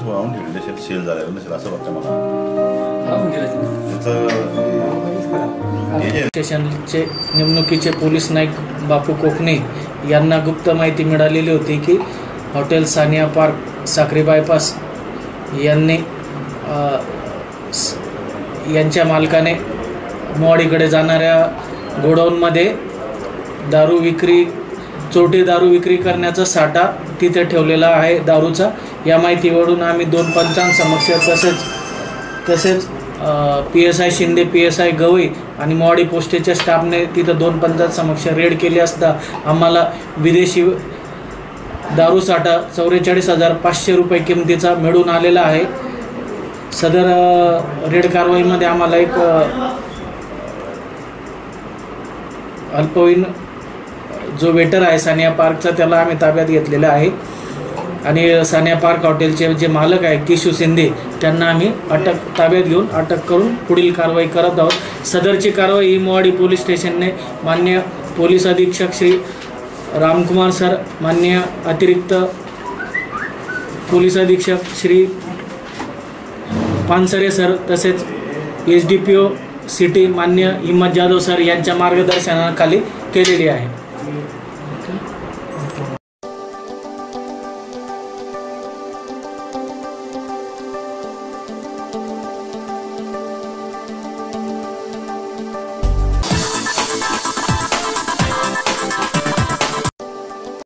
वाहून ठेवलेले असेल, सेल झालेलं नसेल असं वाटतं मला. स्टेशनचे निवडणुकीचे पोलीस नाईक बापू कोकणे यांना गुप्त माहिती मिळालेली होती की hotel Sania park Sakri bypass यांच्या मालकाने मोवाडीकडे जाणाऱ्या गोडाऊनमध्ये चोरटी दारू विक्री करण्याचा साठा तिथे ठेवलेला आहे दारूचा. या माहितीवरून आम्ही 2 पंचांसमक्ष तसेच PSI शिंदे, PSI गवई आणि मोवाडी पोस्टेच्या स्टाफने तिथं 2 पंचांसमक्ष रेड केली असता आम्हाला विदेशी दारू साठा 44,500 रुपये किमतीचा मिळून आलेला आहे. सदर रेड कारवाईमध्ये आम्हाला एक अल्पवयीन जो वेटर आहे सानिया पार्कचा त्याला आम्ही ताब्यात घेतलेला आहे आणि सानिया पार्क हॉटेलचे जे मालक आहे किशू शिंदे त्यांना आम्ही ताब्यात घेऊन अटक करून पुढील कारवाई करत आहोत. सदरची कारवाई ही मोवाडी पोलीस स्टेशनने माननीय पोलीस अधीक्षक श्री रामकुमार सर, माननीय अतिरिक्त पोलीस अधीक्षक श्री पानसरे सर तसेच SDPO सिटी मान्य हिम्मत जाधव सर यांच्या मार्गदर्शनाखाली केलेली आहे.